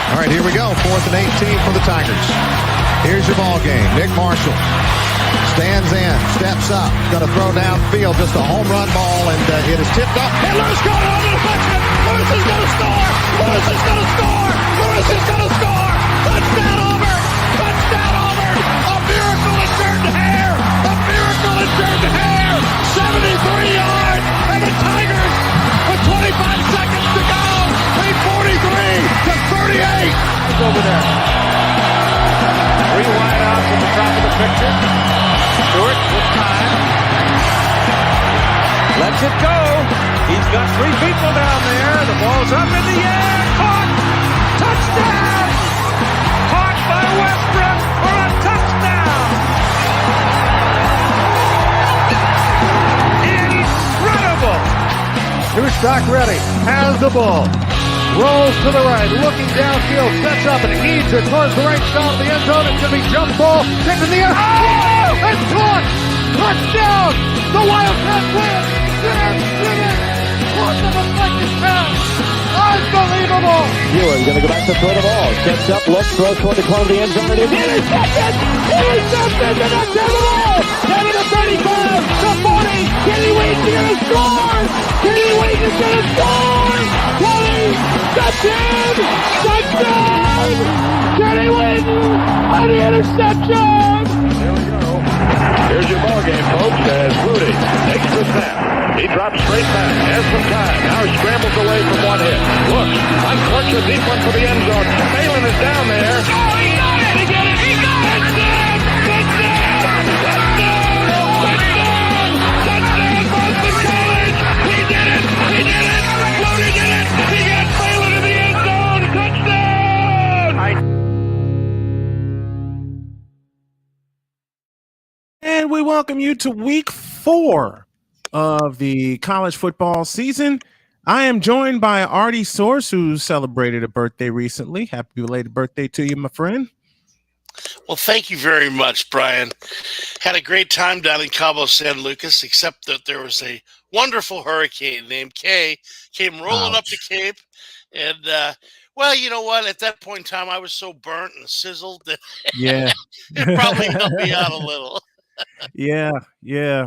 All right, here we go. 4th and 18 for the Tigers. Here's your ball game. Nick Marshall stands in, steps up, going to throw downfield, just a home run ball, and it is tipped up. And Lewis got it on the deflection. Lewis is going to score. Lewis is going to score. Lewis is going to score. Touchdown Auburn. Touchdown Auburn. A miracle in Jordan Hare. A miracle in Jordan Hare. 73 yards, and the Tigers with 25 seconds to go. 43 to 38. He's over there. 3 wide out from the top of the picture. Stewart with time. Lets it go. He's got 3 people down there. The ball's up in the air. Caught. Touchdown. Caught by Westbrook for a touchdown. Incredible. Here's Stock ready. Has the ball. Rolls to the right, looking downfield, sets up and heaves it towards the right side of the end zone. It's going to be jump ball, kicked in the air. Oh! It's caught! Touchdown! The Wildcats win! What the deflected pass! Unbelievable! He's going to go back to throw the ball. Sets up, looks, throws toward the corner of the end zone. It is intercepted! Intercepted! They're not down the ball! 7 to 35 to 40! Kenny Wade is going to score! Kenny Wade is going to score! 20! interception! Touchdown! Kenny Whitten on the interception! Here we go. Here's your ball game, folks, as Rudy takes the snap. He drops straight back, has some time. Now he scrambles away from one hit. Looks, unclutches a deep one for the end zone. Phelan is down there. Oh, he got it! He got it! He got it! Touchdown! Touchdown! Touchdown! Touchdown! Boston College! He did it! He did it! Rudy did it! He got Phelan in the end zone! Touchdown! And we welcome you to week 4 of the college football season. I am joined by Artie Source, who celebrated a birthday recently. Happy belated birthday to you, my friend. Well, thank you very much, Brian. Had a great time down in Cabo San Lucas, except that there was a wonderful hurricane named Kay came rolling up the Cape. And, well, you know what? At that point in time, I was so burnt and sizzled that Yeah. it probably helped me out a little. Yeah.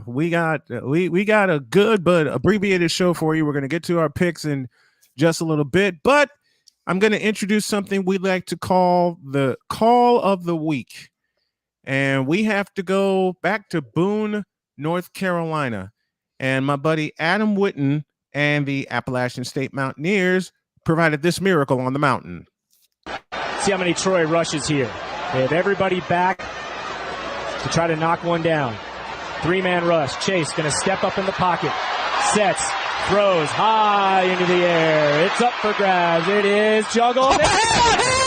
We got a good but abbreviated show for you. We're going to get to our picks in just a little bit, but I'm going to introduce something we like to call the Call of the Week. And we have to go back to Boone, North Carolina. And my buddy Adam Whitten and the Appalachian State Mountaineers provided this miracle on the mountain. See how many Troy rushes here. They have everybody back to try to knock one down. 3-man rush. Chase going to step up in the pocket. Sets. Throws high into the air. It's up for grabs. It is juggled. He got it! It's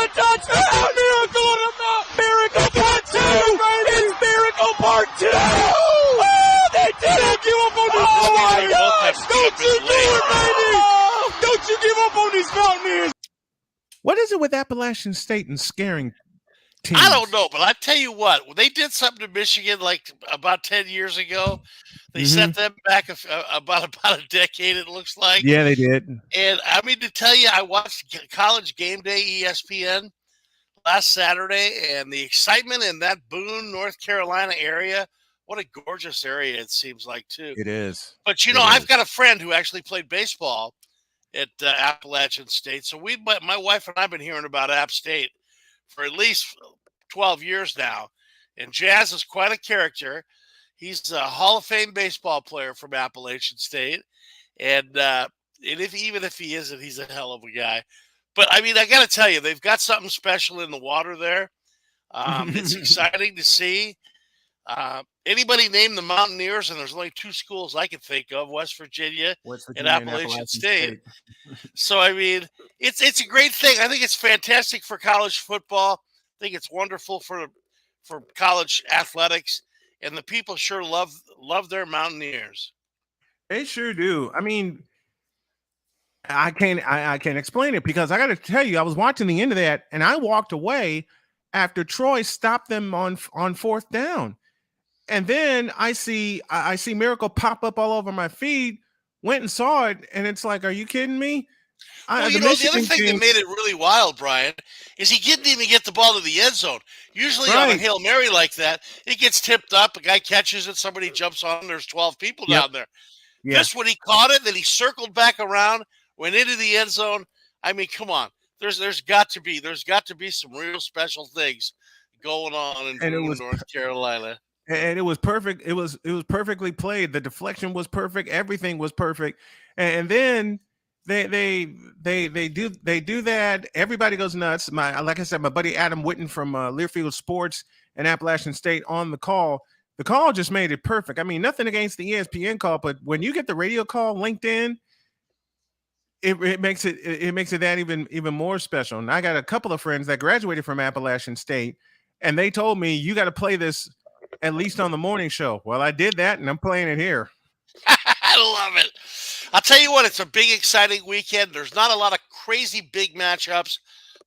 a touchdown! Miracle on the mountain! Miracle part 2! It's Miracle part 2! Oh, they didn't give up on this! Oh my gosh! Don't you do it, baby! Don't you give up on these Mountaineers! What is it with Appalachian State and scaring teams? I don't know, but I tell you what, when they did something to Michigan like about 10 years ago, they set them back about a decade, it looks like. Yeah, they did. And I mean, to tell you, I watched College Game Day ESPN last Saturday, and the excitement in that Boone, North Carolina area, what a gorgeous area it seems like, too. It is. But, you know, I've got a friend who actually played baseball at Appalachian State. So my wife and I have been hearing about App State for at least 12 years now. And Jazz is quite a character. He's a Hall of Fame baseball player from Appalachian State. And even if he isn't, he's a hell of a guy. But, I mean, I got to tell you, they've got something special in the water there. It's exciting to see. Anybody name the Mountaineers, and there's only 2 schools I can think of, West Virginia and Appalachian State. So, I mean, it's a great thing. I think it's fantastic for college football. I think it's wonderful for college athletics, and the people sure love their Mountaineers. They sure do. I mean, I can't explain it because I got to tell you, I was watching the end of that, and I walked away after Troy stopped them on 4th down. And then I see Miracle pop up all over my feed, went and saw it, and it's like, are you kidding me? Well, the other thing that made it really wild, Brian, is he didn't even get the ball to the end zone. Usually on a Hail Mary like that, it gets tipped up, a guy catches it, somebody jumps on, there's 12 people down there. Yeah. This when he caught it, then he circled back around, went into the end zone. I mean, come on. There's got to be some real special things going on in Boone, North Carolina. And it was perfect. It was perfectly played. The deflection was perfect. Everything was perfect. And then they do that. Everybody goes nuts. Like I said, my buddy Adam Whitten from Learfield Sports and Appalachian State on the call. The call just made it perfect. I mean, nothing against the ESPN call, but when you get the radio call linked in, it makes it that even more special. And I got a couple of friends that graduated from Appalachian State, and they told me you got to play this at least on the morning show. Well, I did that, and I'm playing it here. I love it. I'll tell you what, it's a big, exciting weekend. There's not a lot of crazy big matchups,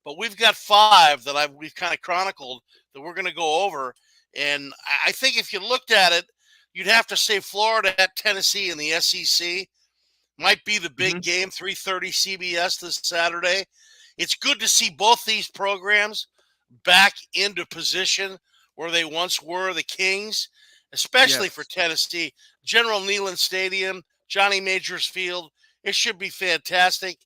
but we've got 5 that we've kind of chronicled that we're going to go over. And I think if you looked at it, you'd have to say Florida at Tennessee in the SEC might be the big game, 3:30 CBS this Saturday. It's good to see both these programs back into position where they once were, the Kings, especially for Yes. Tennessee. General Neyland Stadium, Johnny Majors Field. It should be fantastic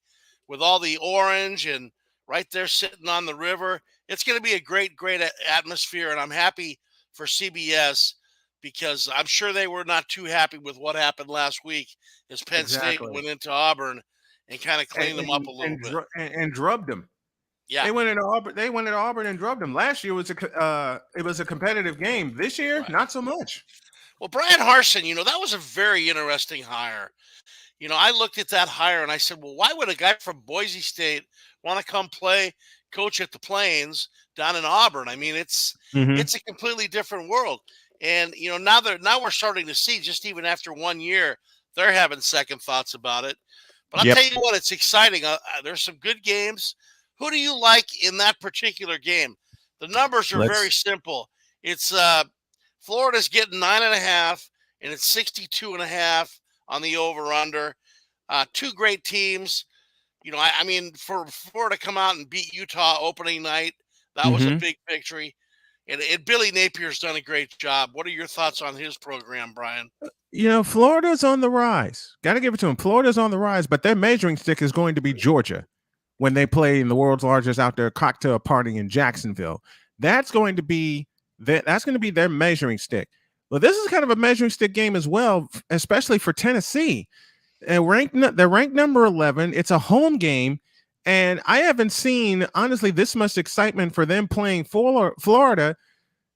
with all the orange and right there sitting on the river. It's going to be a great, great atmosphere, and I'm happy for CBS because I'm sure they were not too happy with what happened last week as Penn State Exactly. went into Auburn and kind of cleaned them up a little bit. And drubbed them. Yeah, They went into Auburn. They went into Auburn and drubbed them. Last year it was a competitive game. This year, right. not so much. Well, Brian Harsin, that was a very interesting hire. I looked at that hire and I said, well, why would a guy from Boise State want to come coach at the Plains down in Auburn? I mean, it's a completely different world. And now we're starting to see, just even after 1 year, they're having second thoughts about it. But I'll Yep. tell you what, it's exciting. There's some good games. Who do you like in that particular game? The numbers are very simple. It's Florida's getting 9.5, and it's 62.5 on the over/under. Two great teams. I mean, for Florida to come out and beat Utah opening night, that was a big victory. And Billy Napier's done a great job. What are your thoughts on his program, Brian? Florida's on the rise. Got to give it to them. Florida's on the rise, but their measuring stick is going to be Georgia when they play in the world's largest outdoor cocktail party in Jacksonville. That's going to be their measuring stick. Well, this is kind of a measuring stick game as well, especially for Tennessee. They're ranked number 11. It's a home game, and I haven't seen, honestly, this much excitement for them playing Florida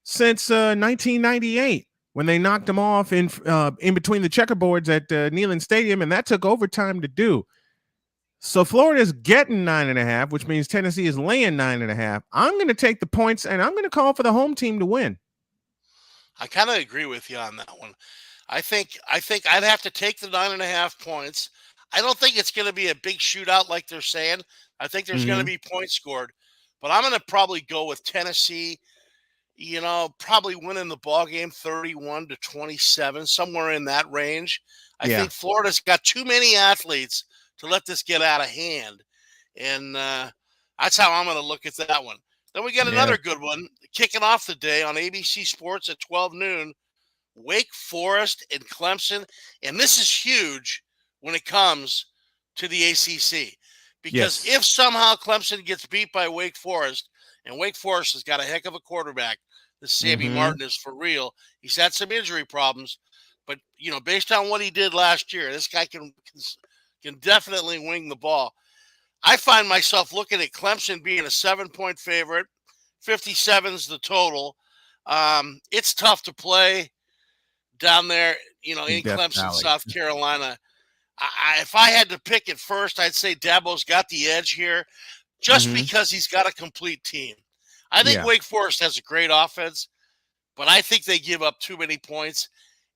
since 1998 when they knocked them off in between the checkerboards at Neyland Stadium, and that took overtime to do. So Florida's getting 9.5, which means Tennessee is laying 9.5. I'm going to take the points, and I'm going to call for the home team to win. I kind of agree with you on that one. I think I'd have to take the 9.5 points. I don't think it's going to be a big shootout like they're saying. I think there's going to be points scored, but I'm going to probably go with Tennessee. Probably winning the ball game 31-27, somewhere in that range. I think Florida's got too many athletes to let this get out of hand, and that's how I'm going to look at that one. Then we got another good one kicking off the day on ABC Sports at 12 noon. Wake Forest and Clemson, and this is huge when it comes to the ACC because if somehow Clemson gets beat by Wake Forest, and Wake Forest has got a heck of a quarterback, this Sammy Martin is for real. He's had some injury problems, but based on what he did last year, this guy can definitely wing the ball. I find myself looking at Clemson being a 7-point favorite. 57's the total. It's tough to play down there, in Clemson, Valley. South Carolina. If I had to pick it first, I'd say Dabo's got the edge here just because he's got a complete team. I think Wake Forest has a great offense, but I think they give up too many points.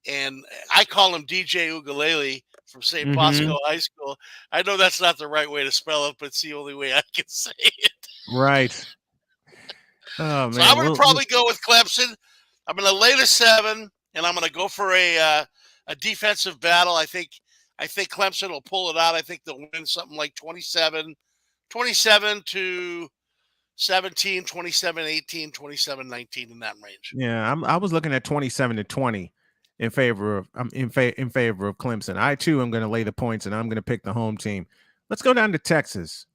And I call him DJ Ugalele from St. Bosco High School. I know that's not the right way to spell it, but it's the only way I can say it. Right. Oh, man. So I'm going to probably go with Clemson. I'm going to lay the 7, and I'm going to go for a defensive battle. I think Clemson will pull it out. I think they'll win something like 27-17, 27-18, 27-19 in that range. Yeah, I was looking at 27-20 in favor of Clemson. I too am going to lay the points, and I'm going to pick the home team. Let's go down to Texas.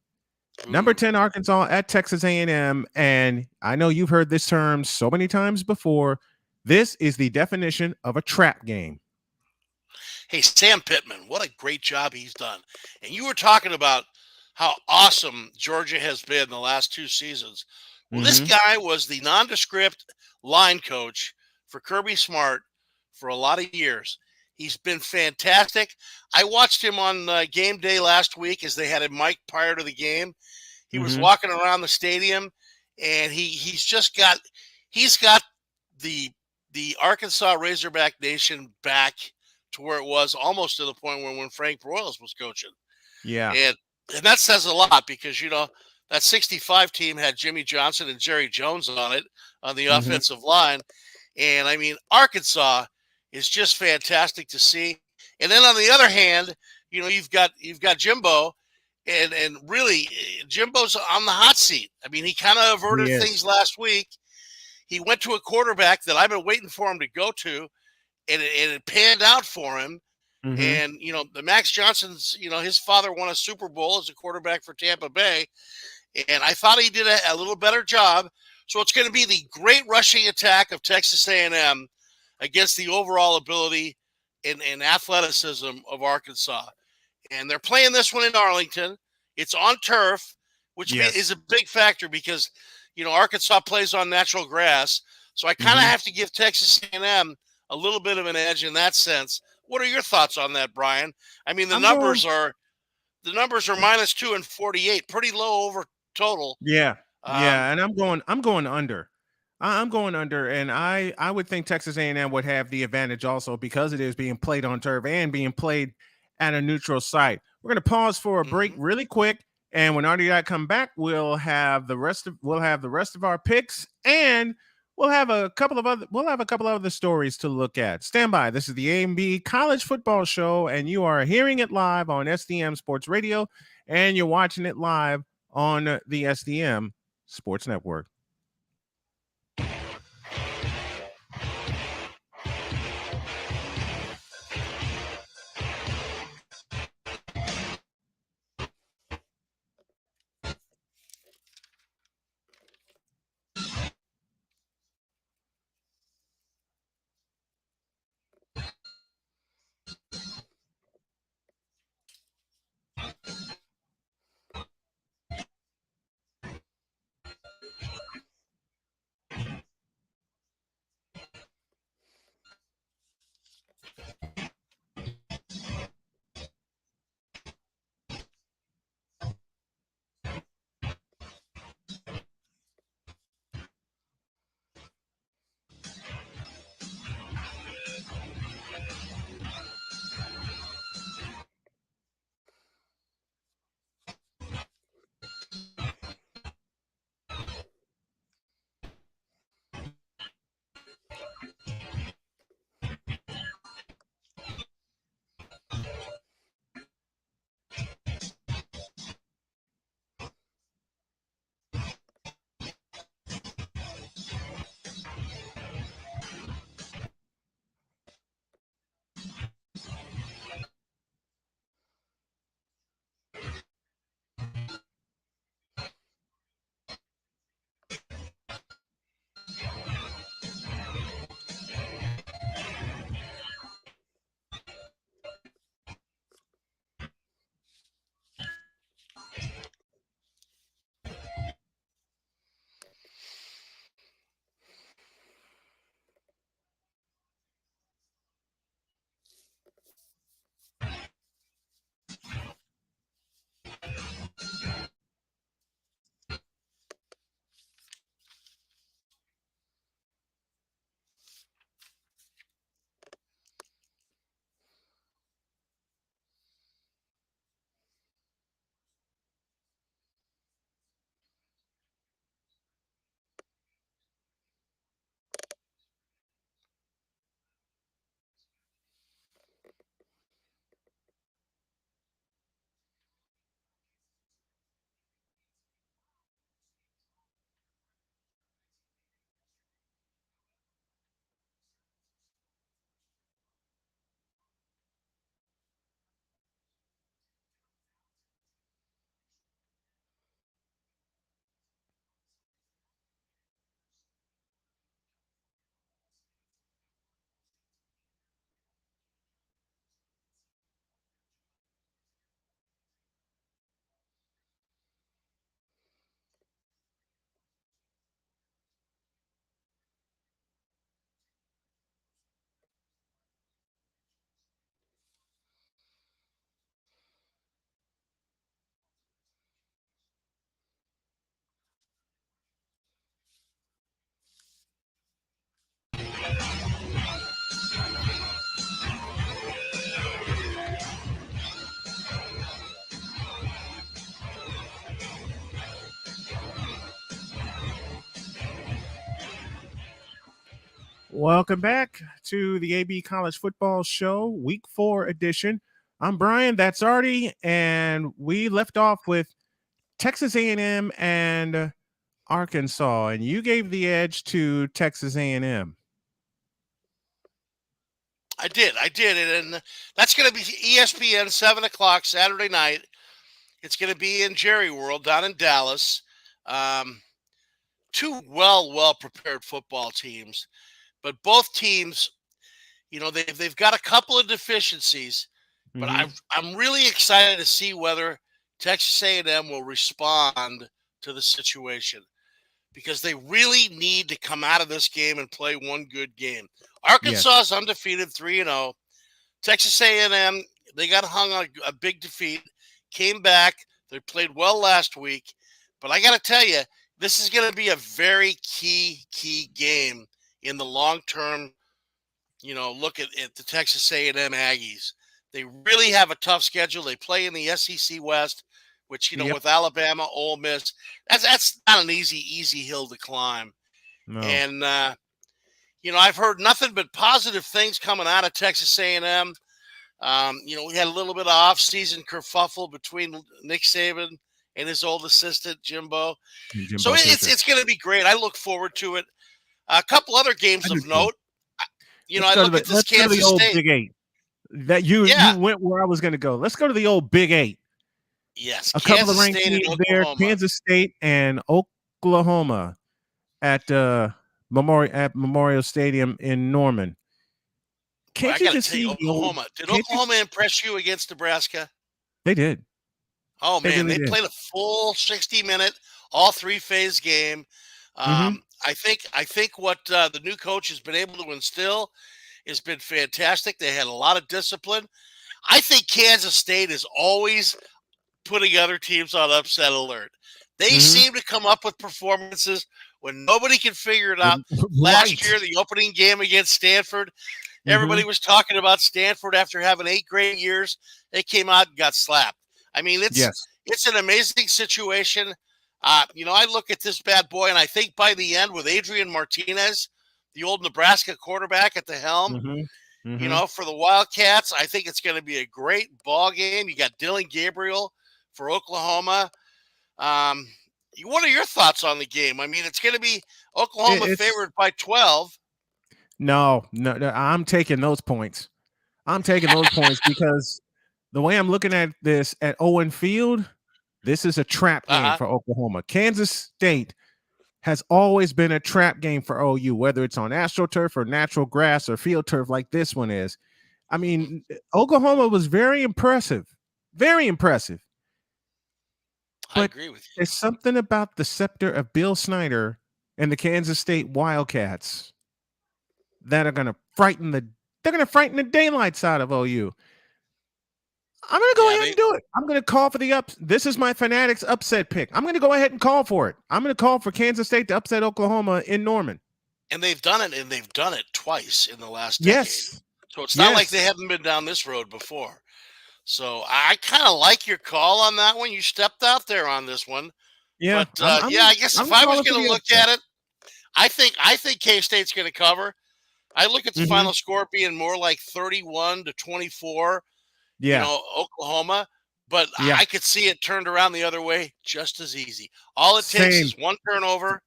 Number 10 Arkansas at Texas A&M, and I know you've heard this term so many times before. This is the definition of a trap game. Hey, Sam Pittman, what a great job he's done. And you were talking about how awesome Georgia has been the last 2 seasons. Well, this guy was the nondescript line coach for Kirby Smart for a lot of years. He's been fantastic. I watched him on game day last week as they had a mic prior to the game. He was walking around the stadium, and he's got the Arkansas Razorback Nation back to where it was, almost to the point when Frank Broyles was coaching. Yeah. And that says a lot because, that 65 team had Jimmy Johnson and Jerry Jones on it on the offensive line. And, I mean, Arkansas is just fantastic to see. And then on the other hand, you've got Jimbo, and really Jimbo's on the hot seat. I mean, he kind of averted things last week. he went to a quarterback that I've been waiting for him to go to, and it panned out for him. Mhm. And, the Max Johnson's, his father won a Super Bowl as a quarterback for Tampa Bay. And I thought he did a little better job. So it's going to be the great rushing attack of Texas A&M against the overall ability and athleticism of Arkansas. And they're playing this one in Arlington. It's on turf, which Yes. is a big factor because, Arkansas plays on natural grass. So I kind of have to give Texas A&M a little bit of an edge in that sense. What are your thoughts on that, Brian? I mean, the numbers are -2 and 48, pretty low over total. Yeah. Yeah, and I'm going under. I'm going under, and I would think Texas A&M would have the advantage also because it is being played on turf and being played at a neutral site. We're going to pause for a break really quick, and when Artie and I come back, we'll have the rest of our picks, and we'll have a couple of other stories to look at. Stand by. This is the A&B College Football Show, and you are hearing it live on SDM Sports Radio, and you're watching it live on the SDM Sports Network. Welcome back to the AB College Football Show, Week 4 edition. I'm Brian, that's Artie, and we left off with Texas A&M and Arkansas, and you gave the edge to Texas A&M. I did, and that's going to be ESPN 7 o'clock Saturday night. It's going to be in Jerry World down in Dallas. Two well prepared football teams, but both teams, they've got a couple of deficiencies. But I'm really excited to see whether Texas A&M will respond to the situation, because they really need to come out of this game and play one good game. Arkansas is undefeated, 3-0. Texas A&M, they got hung on a big defeat, came back. They played well last week. But I got to tell you, this is going to be a very key game in the long term. Look at the Texas A&M Aggies. They really have a tough schedule. They play in the SEC West, which, with Alabama, Ole Miss, that's not an easy hill to climb. No. And, I've heard nothing but positive things coming out of Texas A&M. We had a little bit of off-season kerfuffle between Nick Saban and his old assistant, Jimbo. So it's going to be great. I look forward to it. A couple other games of note. I look at this Kansas State. Big Eight. That you went where I was going to go. Let's go to the old Big Eight. Yes, a couple of ranked teams there: Kansas State and Oklahoma at Memorial Stadium in Norman. Can't you just see Oklahoma? Did Oklahoma impress you against Nebraska? They did. Oh man, they played a full 60-minute, all three-phase game. I think what the new coach has been able to instill has been fantastic. They had a lot of discipline. I think Kansas State is always putting other teams on upset alert. They seem to come up with performances when nobody can figure it out. Last year, the opening game against Stanford, everybody was talking about Stanford after having 8 great years. They came out and got slapped. I mean, it's an amazing situation. I look at this bad boy, and I think by the end, with Adrian Martinez, the old Nebraska quarterback at the helm, for the Wildcats, I think it's going to be a great ball game. You got Dylan Gabriel for Oklahoma. What are your thoughts on the game? I mean, it's going to be Oklahoma favored by 12. No, I'm taking those points. Because the way I'm looking at this at Owen Field, this is a trap game for Oklahoma. Kansas State has always been a trap game for OU, whether it's on AstroTurf or natural grass or field turf like this one is. I mean, Oklahoma was very impressive. Very impressive. But I agree with you. There's something about the scepter of Bill Snyder and the Kansas State Wildcats that are going to frighten the daylights out of OU. I'm going to go ahead and do it. I'm going to call for this is my Fanatics upset pick. I'm going to go ahead and call for it. I'm going to call for Kansas State to upset Oklahoma in Norman. And they've done it twice in the last decade. Yes. So it's not like they haven't been down this road before. So I kind of like your call on that one. You stepped out there on this one. Yeah. But I guess if I was going to look at it, I think K-State's going to cover. I look at the final score being more like 31-24. Yeah. Oklahoma. But I could see it turned around the other way just as easy. All it takes is one turnover.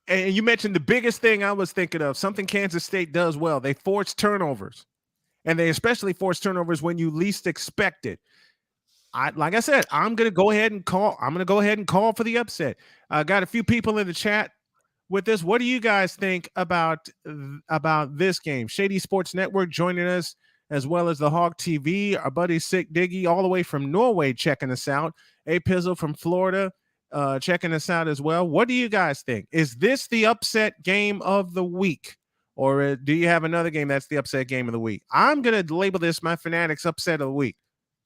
And you mentioned the biggest thing I was thinking of, something Kansas State does well. They force turnovers. And they especially force turnovers when you least expect it. Like I said, I'm going to go ahead and call. I'm going to go ahead and call for the upset. I got a few people in the chat with this. What do you guys think about this game? Shady Sports Network joining us, as well as the Hawk TV. Our buddy Sick Diggy, all the way from Norway, checking us out. A Pizzle from Florida, checking us out as well. What do you guys think? Is this the upset game of the week? Or do you have another game that's the upset game of the week? I'm going to label this my Fanatics upset of the week.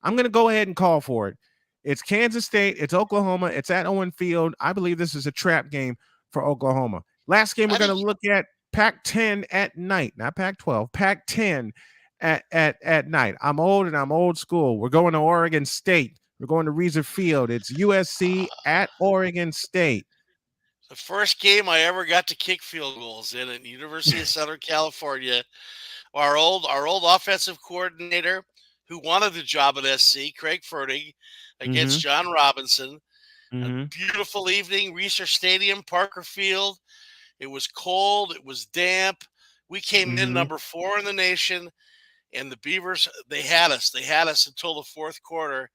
I'm going to go ahead and call for it. It's Kansas State. It's Oklahoma. It's at Owen Field. I believe this is a trap game for Oklahoma. Last game we're going to look at Pac-10 at night, not Pac-12, Pac-10 at night. I'm old and I'm old school. We're going to Oregon State. We're going to Reser Field. It's USC at Oregon State. The first game I ever got to kick field goals in at University of Southern California. Our old offensive coordinator who wanted the job at SC, Craig Fertig, against John Robinson. A Mm-hmm. beautiful evening, Research Stadium, Parker Field. It was cold. It was damp. We came in Mm-hmm. number 4 in the nation, and the Beavers, they had us. They had us until the fourth quarter,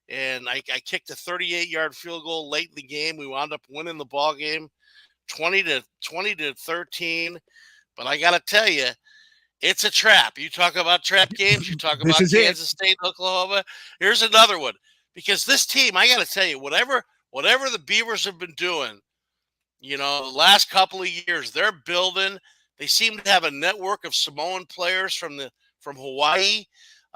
and I kicked a 38-yard field goal late in the game. We wound up winning the ball game, 20-13. But I got to tell you, it's a trap. You talk about trap games. You talk This about is it. Kansas State, Oklahoma. Here's another one. Because this team, I got to tell you, whatever the Beavers have been doing, the last couple of years, they're building. They seem to have a network of Samoan players from Hawaii.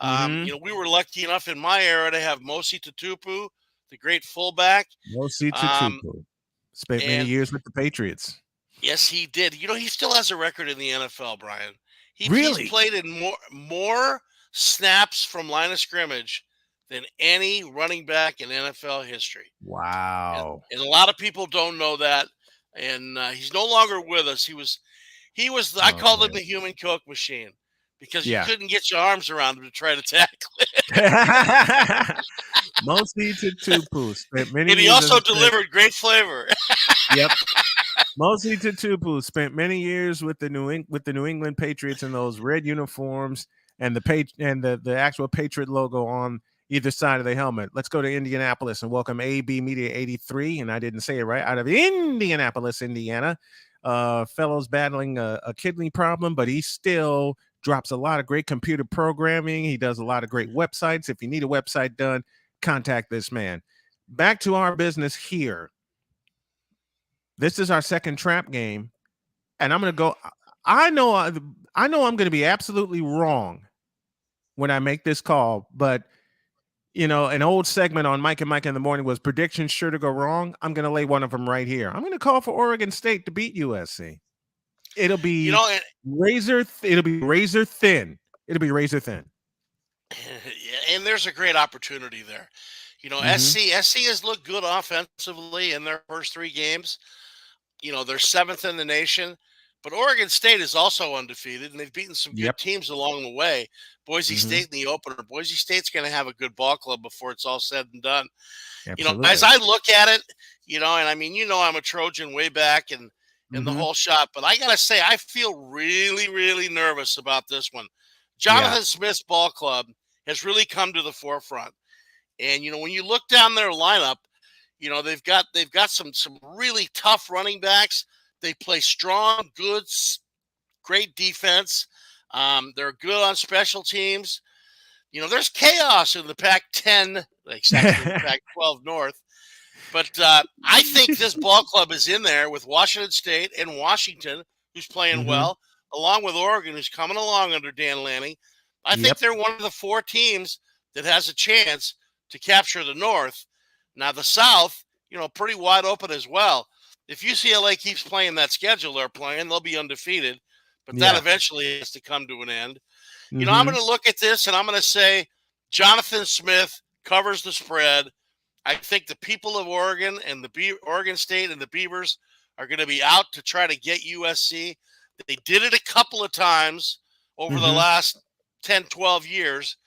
Mm-hmm. We were lucky enough in my era to have Mosi Tutupu, the great fullback. Mosi Um, Tutupu spent many and years with the Patriots. yes, he did. He still has a record in the NFL, Brian. He's Really? played in more snaps from line of scrimmage than any running back in NFL history. Wow. And a lot of people don't know that. And he's no longer with us. He was. I Oh, called him man. the human Coke machine because you Yeah. couldn't get your arms around him to try to tackle it. Mosi Tutupu spent many And he years also as a delivered great flavor. Yep. Mosi Tutupu spent many years with the New England Patriots in those red uniforms and the actual Patriot logo on either side of the helmet. Let's go to Indianapolis and welcome AB Media 83, and I didn't say it right, out of Indianapolis, Indiana. Fellow's battling a kidney problem, but he still drops a lot of great computer programming. He does a lot of great websites. If you need a website done, contact this man. Back to our business here. This is our second trap game, and I'm going to go. I know I'm going to be absolutely wrong when I make this call, but an old segment on Mike and Mike in the Morning was predictions sure to go wrong. I'm going to lay one of them right here. I'm going to call for Oregon State to beat USC. It'll be razor thin. It'll be razor thin. And there's a great opportunity there. SC has looked good offensively in their first 3 games. They're 7th in the nation, but Oregon State is also undefeated, and they've beaten some good teams along the way. Boise State in the opener. Boise State's going to have a good ball club before it's all said and done. Absolutely. As I look at it, and I mean, I'm a Trojan way back and the whole shot, but I got to say, I feel really, really nervous about this one. Jonathan Smith's ball club has really come to the forefront. And, when you look down their lineup, they've got some really tough running backs. They play strong, good, great defense. They're good on special teams. There's chaos in the Pac-10, except in the Pac-12 North. But I think this ball club is in there with Washington State and Washington, who's playing well, along with Oregon, who's coming along under Dan Lanning. I think they're one of the 4 teams that has a chance to capture the North. Now, the South, pretty wide open as well. If UCLA keeps playing that schedule they're playing, they'll be undefeated. But that eventually has to come to an end. I'm going to look at this, and I'm going to say Jonathan Smith covers the spread. I think the people of Oregon and Oregon State and the Beavers are going to be out to try to get USC. They did it a couple of times over the last 10, 12 years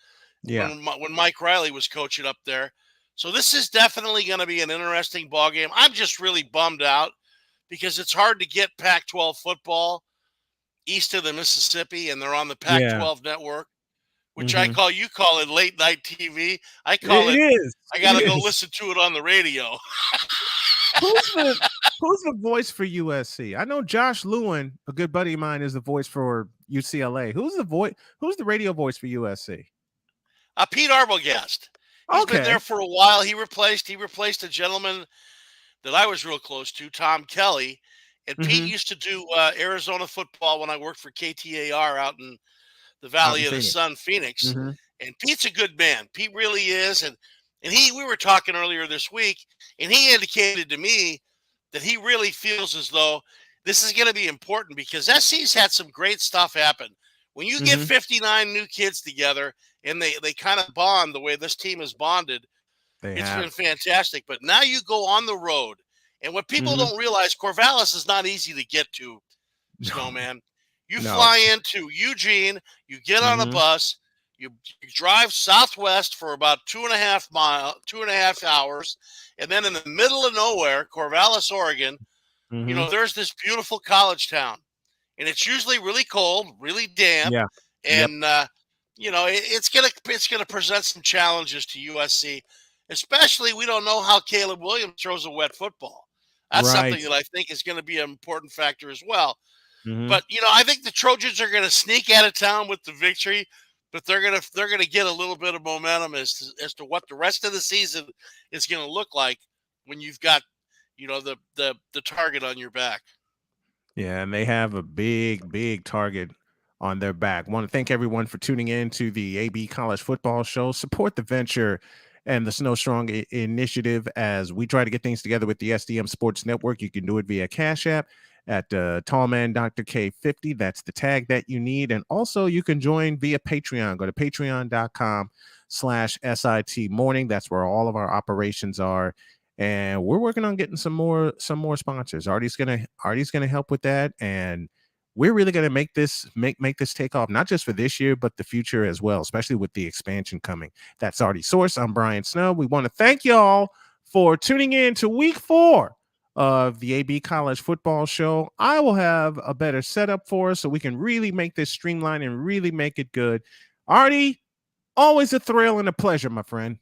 when Mike Riley was coaching up there. So this is definitely going to be an interesting ball game. I'm just really bummed out because it's hard to get Pac-12 football east of the Mississippi, and they're on the Pac-12 network, which you call it late night TV. I call it I got to go listen to it on the radio. Who's the voice for USC? I know Josh Lewin, a good buddy of mine, is the voice for UCLA. Who's the radio voice for USC? Pete Arbogast. He's been there for a while. He replaced a gentleman that I was real close to, Tom Kelly. And Pete used to do Arizona football when I worked for KTAR out in the Valley of the Sun, Phoenix. And Pete's a good man. Pete really is. And we were talking earlier this week, and he indicated to me that he really feels as though this is going to be important because SC's had some great stuff happen. When you get 59 new kids together and they kind of bond the way this team has bonded, it's been fantastic. But now you go on the road, and what people don't realize, Corvallis is not easy to get to, Snowman. You fly into Eugene, you get on a bus, You drive southwest for about 2.5 hours, and then in the middle of nowhere, Corvallis, Oregon, Mhm. you know, there's this beautiful college town, and it's usually really cold, really damp, Yeah. and you know, it's gonna present some challenges to USC. Especially, we don't know how Caleb Williams throws a wet football. That's Right. something that I think is going to be an important factor as well. Mhm. But you know, I think the Trojans are going to sneak out of town with the victory, but they're gonna get a little bit of momentum as to what the rest of the season is going to look like when you've got, you know, the target on your back. Yeah, and they have a big target on their back. Want to thank everyone for tuning in to the AB College Football Show. Support the venture and the Snow Strong initiative as we try to get things together with the SDM Sports Network. You can do it via Cash App at Tallman Dr. K50. That's the tag that you need. And also you can join via Patreon. Go to patreon.com/SIT morning. That's where all of our operations are. And we're working on getting some more sponsors. Artie's gonna help with that, and we're really gonna make this take off, not just for this year, but the future as well, especially with the expansion coming. That's Artie Source. I'm Brian Snow. We want to thank y'all for tuning in to week 4 of the AB College Football Show. I will have a better setup for us so we can really make this streamlined and really make it good. Artie, always a thrill and a pleasure, my friend.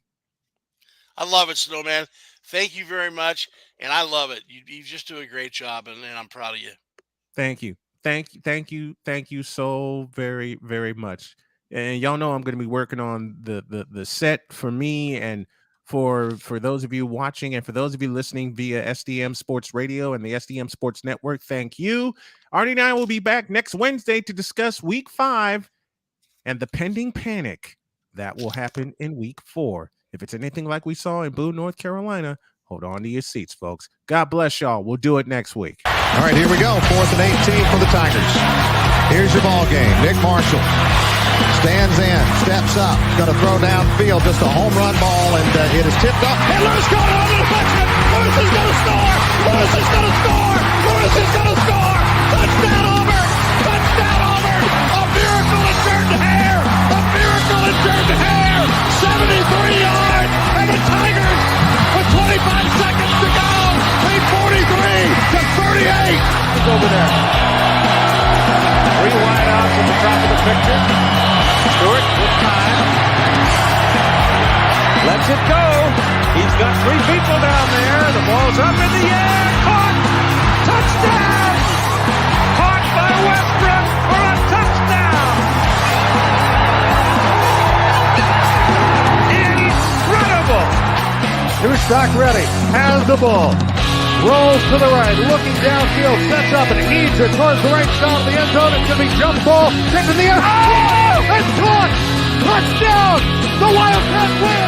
I love it, Snowman. Thank you very much, and I love it. You just do a great job, and I'm proud of you. Thank you so very, very much. And y'all know I'm going to be working on the set for me and for those of you watching and for those of you listening via SDM Sports Radio and the SDM Sports Network. Thank you. Artie and I will be back next Wednesday to discuss week 5 and the pending panic that will happen in week 4. If it's anything like we saw in Boone, North Carolina, hold on to your seats, folks. God bless y'all. We'll do it next week. All right, here we go. 4th and 18 for the Tigers. Here's your ball game. Nick Marshall stands in, steps up, going to throw downfield, just a home run ball, and it is tipped up. And Lewis going on the deflection. Lewis is going to score. Lewis is going to score. Lewis is going to score. Touchdown Auburn. Touchdown Auburn. A miracle in Jordan Hare. A miracle in Jordan Hare. 73 yards. And the Tigers, with 25 seconds to go, lead 43 to 38. He's over there. 3 wide outs at the top of the picture. Stewart with time. Lets it go. He's got 3 people down there. The ball's up in the air. Caught. Touchdown. Caught by Westbrook for a touchdown. Incredible. Newstock ready. Has the ball. Rolls to the right, looking downfield, sets up and heaves it towards the right side of the end zone. It's going to be jump ball, kicked in the air. Oh! It's caught! Touchdown! The Wildcats win!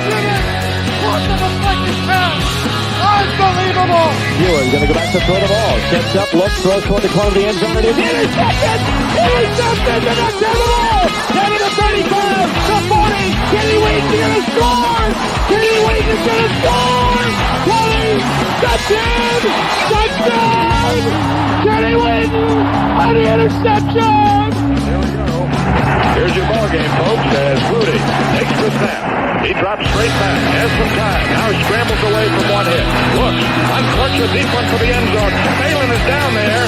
Get it! Caught the deflected pass! Unbelievable! He's going to go back to throw the ball. Sets up, looks, throws toward the corner of the end zone. It is Intercepted! Intercepted! The next down the ball! Down to the 35! The 40! Kenny Wheaton is going to score! Kenny Wheaton is going to score! 20! Touchdown! Touchdown! Kenny Wheaton on the interception! Here we go. Here's your ball game, folks, as Rudy takes the snap. He drops straight back, has some time. Now he scrambles away from one hit. Looks, unclutches deep one for the end zone. Phelan is down there.